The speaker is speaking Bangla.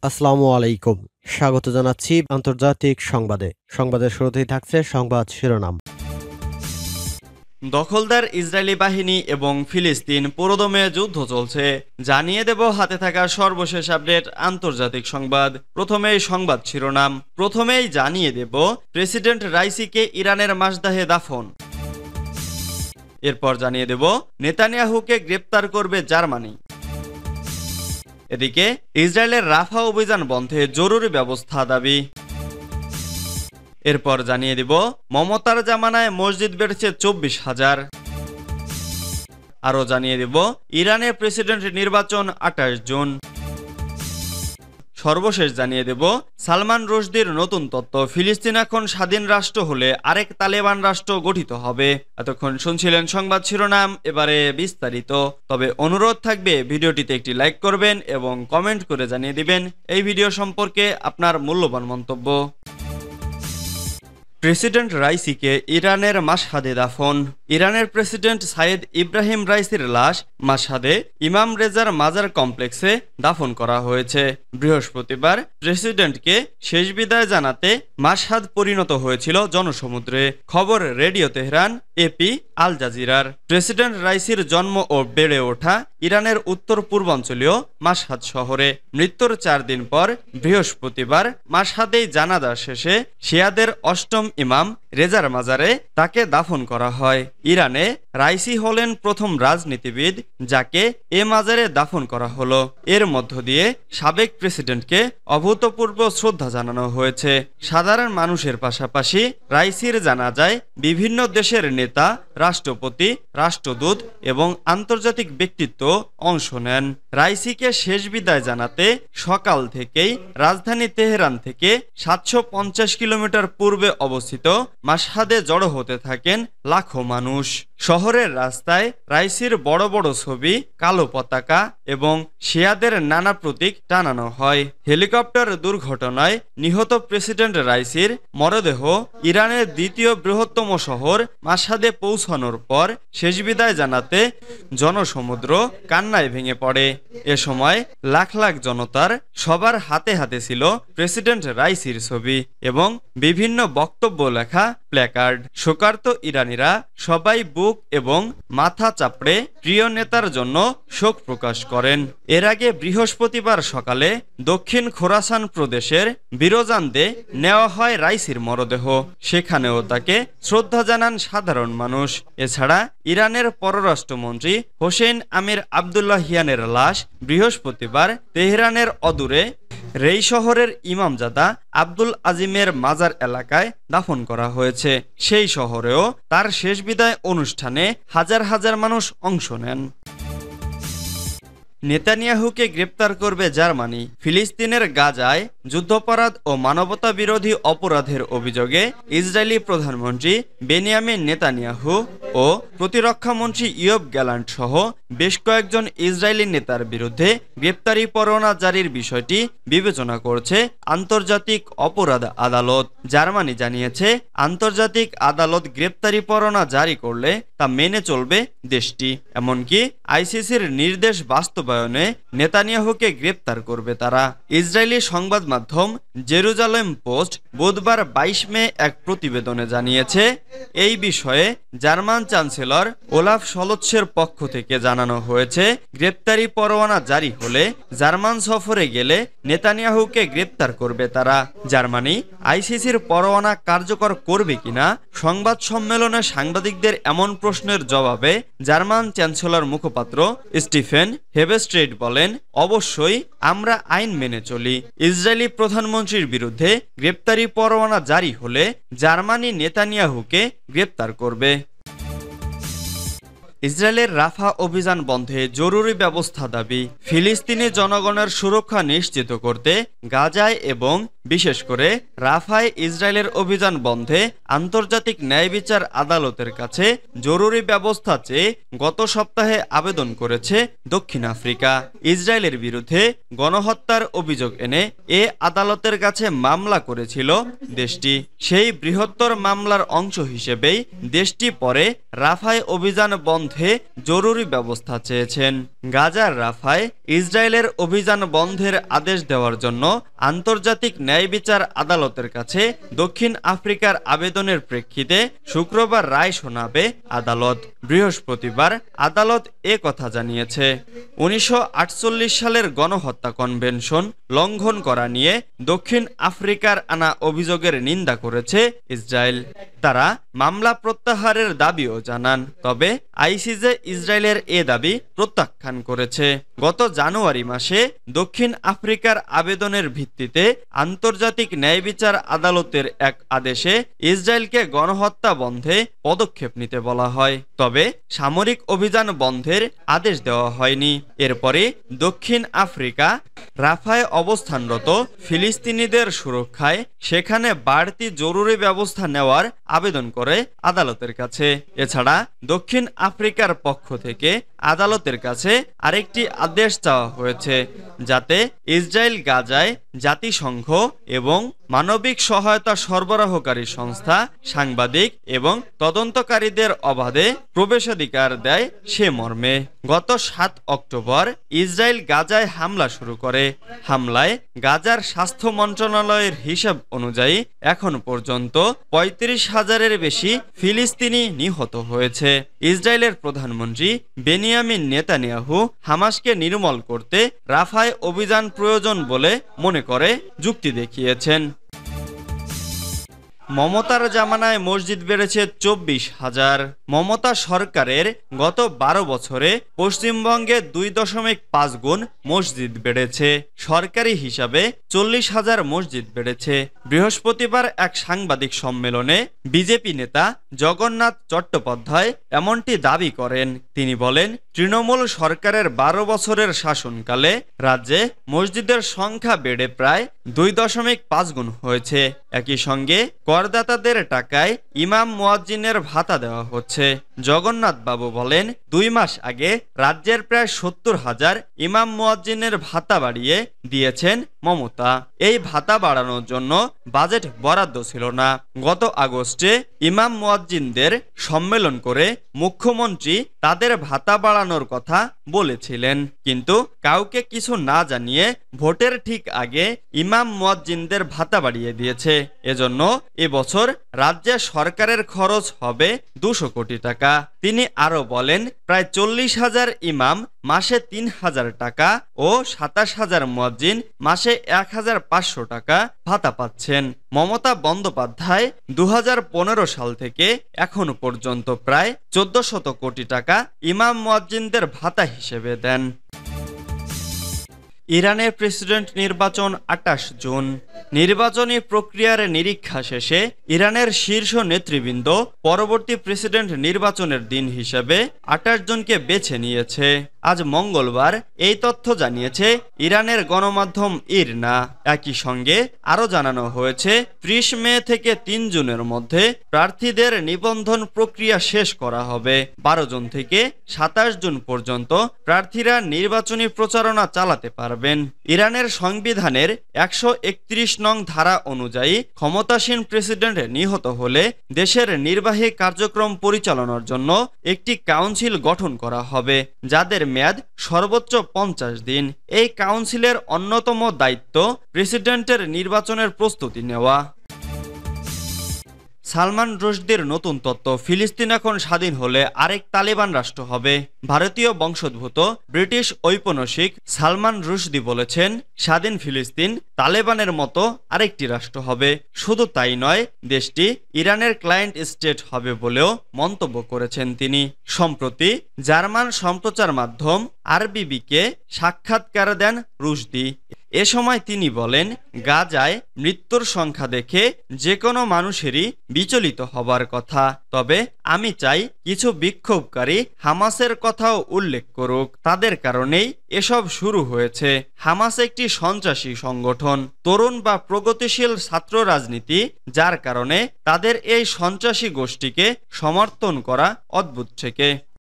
আসসালামু আলাইকুম। স্বাগত জানাচ্ছি আন্তর্জাতিক সংবাদে। সংবাদের শুরুতেই থাকছে সংবাদ শিরোনাম। দখলদার ইসরায়েলি বাহিনী এবং ফিলিস্তিন পুরোদমে যুদ্ধ চলছে, জানিয়ে দেব হাতে থাকা সর্বশেষ আপডেট আন্তর্জাতিক সংবাদ। প্রথমেই সংবাদ শিরোনাম। প্রথমেই জানিয়ে দেব প্রেসিডেন্ট রাইসিকে ইরানের মাসদাহে দাফন। এরপর জানিয়ে দেব নেতানিয়াহুকে গ্রেপ্তার করবে জার্মানি। এদিকে ইসরায়েলের রাফা অভিযান বন্ধে জরুরি ব্যবস্থা দাবি। এরপর জানিয়ে দিব মমতার জামানায় মসজিদ বেড়েছে 24,000। আরও জানিয়ে দেব ইরানের প্রেসিডেন্ট নির্বাচন 28 জুন। সর্বশেষ জানিয়ে দেব সালমান রুশদির নতুন তত্ত্ব, ফিলিস্তিন এখন স্বাধীন রাষ্ট্র হলে আরেক তালেবান রাষ্ট্র গঠিত হবে। এতক্ষণ শুনছিলেন সংবাদ শিরোনাম, এবারে বিস্তারিত। তবে অনুরোধ থাকবে ভিডিওটিতে একটি লাইক করবেন এবং কমেন্ট করে জানিয়ে দিবেন এই ভিডিও সম্পর্কে আপনার মূল্যবান মন্তব্য। প্রেসিডেন্ট রাইসিকে ইরানের মাশহাদে দাফন। ইরানের প্রেসিডেন্ট সাইয়েদ ইব্রাহিম রাইসির লাশ মাশহাদে ইমাম রেজার মাজার কমপ্লেক্সে দাফন করা হয়েছে। বৃহস্পতিবার প্রেসিডেন্টকে শেষ বিদায় জানাতে মাশহাদ পরিণত হয়েছিল জনসমুদ্রে। খবর রেডিও তেহরান, এপি, আল জাজিরার। প্রেসিডেন্ট রাইসির জন্ম ও বেড়ে ওঠা ইরানের উত্তর পূর্বাঞ্চলীয় মাশহাদ শহরে। মৃত্যুর 4 দিন পর বৃহস্পতিবার মাশহাদেই জানাজা শেষে শিয়াদের অষ্টম ইমাম রেজার মাজারে তাকে দাফন করা হয়। ইরানে রাইসি হলেন প্রথম রাজনীতিবিদ যাকে এ মাজারে দাফন করা হলো। এর মধ্য দিয়ে সাবেক প্রেসিডেন্টকে অভূতপূর্ব শ্রদ্ধা জানানো হয়েছে। সাধারণ মানুষের পাশাপাশি রাইসির জানাজায় বিভিন্ন দেশের নেতা, রাষ্ট্রপতি, রাষ্ট্রদূত এবং আন্তর্জাতিক ব্যক্তিত্ব অংশ নেন। রাইসিকে শেষ বিদায় জানাতে সকাল থেকেই রাজধানী তেহরান থেকে 750 কিলোমিটার পূর্বে অবস্থিত মাশহাদে জড়ো হতে থাকেন লাখো মানুষ। শহরের রাস্তায় রাইসির বড় বড় ছবি, কালো পতাকা এবং শিয়াদের নানা প্রতীক টানানো হয়। হেলিকপ্টার দুর্ঘটনায় নিহত প্রেসিডেন্ট রাইসির মরদেহ ইরানের দ্বিতীয় বৃহত্তম শহর মাশহাদে পৌঁছানোর পর শেষ বিদায় জানাতে জনসমুদ্র কান্নায় ভেঙে পড়ে। এ সময় লাখ লাখ জনতার সবার হাতে হাতে ছিল প্রেসিডেন্ট রাইসির ছবি এবং বিভিন্ন বক্তব্য লেখা প্ল্যাকার্ড। শোকার্ত ইরানিরা সবাই বুক এবং মাথা চাপড়ে প্রিয় নেতার জন্য শোক প্রকাশ করেন। এর আগে বৃহস্পতিবার সকালে দক্ষিণ খোরাসান প্রদেশের বিরোজান্দে নেওয়া হয় রাইসির মরদেহ। সেখানেও তাকে শ্রদ্ধা জানান সাধারণ মানুষ। এছাড়া ইরানের পররাষ্ট্রমন্ত্রী হোসেন আমির আবদুল্লাহিয়ানের লাশ বৃহস্পতিবার তেহরানের অদূরে রেই শহরের ইমামজাদা আব্দুল আজিমের মাজার এলাকায় দাফন করা হয়েছে। সেই শহরেও তার শেষ বিদায় অনুষ্ঠানে হাজার হাজার মানুষ অংশ নেন। নেতানিয়াহুকে গ্রেপ্তার করবে জার্মানি। ফিলিস্তিনের গাজায় যুদ্ধাপরাধ ও মানবতা বিরোধী অপরাধের অভিযোগে ইসরায়েলি প্রধানমন্ত্রী বেনিয়ামিন নেতানিয়াহু ও প্রতিরক্ষামন্ত্রী ইয়োব গ্যালান্ট সহ বেশ কয়েকজন ইসরায়েলি নেতার বিরুদ্ধে গ্রেপ্তারি পরোয়ানা জারির বিষয়টি বিবেচনা করছে আন্তর্জাতিক অপরাধ আদালত। জার্মানি জানিয়েছে আন্তর্জাতিক আদালত গ্রেপ্তারি পরোয়ানা জারি করলে তা মেনে চলবে দেশটি। এমনকি আইসিসির নির্দেশ বাস্তবায়নে নেতানিয়াহুকে গ্রেপ্তার করবে তারা। ইসরায়েলি সংবাদ মাধ্যম জেরুজালেম পোস্ট বুধবার 22 মে এক প্রতিবেদনে জানিয়েছে এই বিষয়ে জার্মান চ্যান্সেলর ওলাফ শলৎসের পক্ষ থেকে জানানো হয়েছে গ্রেপ্তারি পরোয়ানা জারি হলে জার্মান সফরে গেলে নেতানিয়াহুকে গ্রেপ্তার করবে তারা। জার্মানি আইসিসির পরোয়ানা কার্যকর করবে কিনা সংবাদ সম্মেলনে সাংবাদিকদের এমন প্রশ্নের জবাবে জার্মান চ্যান্সেলর মুখপাত্র স্টিফেন হেবেস্ট্রেট বলেন, অবশ্যই আমরা আইন মেনে চলি। ইসরায়েলি প্রধানমন্ত্রীর বিরুদ্ধে গ্রেপ্তারি পরোয়ানা জারি হলে জার্মানি নেতানিয়াহুকে গ্রেপ্তার করবে। ইসরায়েলের রাফা অভিযান বন্ধে জরুরি ব্যবস্থা দাবি। ফিলিস্তিনি জনগণের সুরক্ষা নিশ্চিত করতে গাজায় এবং বিশেষ করে রাফায় ইসরায়েলের অভিযান বন্ধে আন্তর্জাতিক ন্যায় বিচার আদালতের কাছে জরুরি ব্যবস্থা চেয়ে গত সপ্তাহে আবেদন করেছে দক্ষিণ আফ্রিকা। ইসরায়েলের বিরুদ্ধে গণহত্যার অভিযোগ এনে এ আদালতের কাছে মামলা করেছিল দেশটি। সেই বৃহত্তর মামলার অংশ হিসেবেই দেশটি পরে রাফায় অভিযান বন্ধ বন্ধে জরুরি ব্যবস্থা চেয়েছেন। গাজার রাফায় ইসরায়েলের অভিযান বন্ধের আদেশ দেওয়ার জন্য আন্তর্জাতিক ন্যায় বিচার আদালতের কাছে দক্ষিণ আফ্রিকার আবেদনের প্রেক্ষিতে শুক্রবার রায় শোনাবে আদালত। বৃহস্পতিবার আদালত কথা জানিয়েছে। 1948 সালের গণহত্যা কনভেনশন লঙ্ঘন করা নিয়ে দক্ষিণ আফ্রিকার আনা অভিযোগের নিন্দা করেছে ইসরায়েল। তারা মামলা প্রত্যাহারের দাবিও জানান, তবে আইসিজে ইসরায়েলের দাবি প্রত্যাখ্যান করেছে। গত জানুয়ারি মাসে দক্ষিণ আফ্রিকার আবেদনের ভিত্তিতে আন্তর্জাতিক ন্যায় বিচার আদালতের এক আদেশে ইসরায়েলকে গণহত্যা বন্ধে পদক্ষেপ নিতে বলা হয়, তবে সামরিক অভিযান বন্ধের আদেশ দেওয়া হয়নি। এরপরে দক্ষিণ আফ্রিকা রাফায় অবস্থানরত ফিলিস্তিনিদের সুরক্ষায় সেখানে বাড়তি জরুরি ব্যবস্থা নেওয়ার আবেদন করে আদালতের কাছে। এছাড়া দক্ষিণ আফ্রিকার পক্ষ থেকে আদালতের কাছে আরেকটি আদেশ চাওয়া হয়েছে, যাতে ইসরায়েল গাজায় জাতিসংঘ এবং মানবিক সহায়তা সরবরাহকারী সংস্থা, সাংবাদিক এবং তদন্তকারীদের অবাধে প্রবেশাধিকার দেয় সে মর্মে। গত 7 অক্টোবর ইসরায়েল গাজায় হামলা শুরু করে। হামলায় গাজার স্বাস্থ্য মন্ত্রণালয়ের হিসাব অনুযায়ী এখন পর্যন্ত 35,000-এর বেশি ফিলিস্তিনি নিহত হয়েছে। ইসরায়েলের প্রধানমন্ত্রী বেনিয়ামিন নেতানিয়াহু হামাসকে নির্মূল করতে রাফায় অভিযান প্রয়োজন বলে মনে করে যুক্তি দেখিয়েছেন। মমতার জামানায় মসজিদ বেড়েছে 24,000। মমতা সরকারের গত 12 বছরে পশ্চিমবঙ্গে 2.5 গুণ মসজিদ বেড়েছে। সরকারি হিসাবে 40,000 মসজিদ বেড়েছে। বৃহস্পতিবার এক সাংবাদিক সম্মেলনে বিজেপি নেতা জগন্নাথ চট্টোপাধ্যায় এমনটি দাবি করেন। তিনি বলেন, তৃণমূল সরকারের 12 বছরের শাসনকালে রাজ্যে মসজিদের সংখ্যা বেড়ে প্রায় 2.5 গুণ হয়েছে। একই সঙ্গে করদাতাদের টাকায় ইমাম মুয়াজ্জিনের ভাতা দেওয়া হচ্ছে। জগন্নাথ বাবু বলেন, 2 মাস আগে রাজ্যের প্রায় 70,000 ইমাম মুয়াজ্জিনের ভাতা বাড়িয়ে দিয়েছেন মমতা। এই ভাতা বাড়ানোর জন্য বাজেট বরাদ্দ ছিল না। গত আগস্টে ইমাম মুয়াজ্জিনদের সম্মেলন করে মুখ্যমন্ত্রী তাদের ভাতা বাড়ানোর কথা বলেছিলেন, কিন্তু কাউকে কিছু না জানিয়ে ভোটের ঠিক আগে ইমাম মুয়াজ্জিনদের ভাতা বাড়িয়ে দিয়েছে। এজন্য এবছর রাজ্যে সরকারের খরচ হবে 200 কোটি টাকা। তিনি আরো বলেন, প্রায় 40,000 ইমাম মাসে 3,000 টাকা ও 27,000 মুয়াজ্জিন মাসে 1,500 টাকা ভাতা পাচ্ছেন। মমতা বন্দ্যোপাধ্যায় 2015 সাল থেকে এখন পর্যন্ত প্রায় 1400 কোটি টাকা ইমাম মুয়াজ্জিনদের ভাতা হিসেবে দেন। ইরানের প্রেসিডেন্ট নির্বাচন 28 জুন। নির্বাচনী প্রক্রিয়ার নিরীক্ষা শেষে ইরানের শীর্ষ নেতৃবৃন্দ পরবর্তী প্রেসিডেন্ট নির্বাচনের দিন হিসেবে 28 জুনকে বেছে নিয়েছে। আজ মঙ্গলবার এই তথ্য জানিয়েছে ইরানের গণমাধ্যম ইরনা। একই সঙ্গে আরও জানানো হয়েছে 30 মে থেকে 3 জুনের মধ্যে প্রার্থীদের নিবন্ধন প্রক্রিয়া শেষ করা হবে। 12 জুন থেকে 27 জুন পর্যন্ত প্রার্থীরা নির্বাচনী প্রচারণা চালাতে পারবেন। ইরানের সংবিধানের 131 নং ধারা অনুযায়ী ক্ষমতাসীন প্রেসিডেন্ট নিহত হলে দেশের নির্বাহী কার্যক্রম পরিচালনার জন্য একটি কাউন্সিল গঠন করা হবে, যাদের মেয়াদ সর্বোচ্চ 50 দিন। এই কাউন্সিলের অন্যতম দায়িত্ব প্রেসিডেন্টের নির্বাচনের প্রস্তুতি নেওয়া। সালমান রুশদির নতুন তত্ত্ব, ফিলিস্তিন এখন স্বাধীন হলে আরেক তালেবান রাষ্ট্র হবে। ভারতীয় বংশোদ্ভূত ব্রিটিশ ঔপন্যাসিক সালমান রুশদি বলেছেন, স্বাধীন ফিলিস্তিন তালেবানের মতো আরেকটি রাষ্ট্র হবে। শুধু তাই নয়, দেশটি ইরানের ক্লায়েন্ট স্টেট হবে বলেও মন্তব্য করেছেন তিনি। সম্প্রতি জার্মান সম্প্রচার মাধ্যম আরবিবিকে সাক্ষাৎকার দেন রুশদি। এ সময় তিনি বলেন, গাজায় মৃত্যুর সংখ্যা দেখে যে কোনো মানুষেরই বিচলিত হবার কথা, তবে আমি চাই কিছু বিক্ষোভকারী হামাসের কথাও উল্লেখ করুক। তাদের কারণেই এসব শুরু হয়েছে। হামাস একটি সন্ত্রাসী সংগঠন, তরুণ বা প্রগতিশীল ছাত্র রাজনীতি, যার কারণে তাদের এই সন্ত্রাসী গোষ্ঠীকে সমর্থন করা অদ্ভুত থেকে।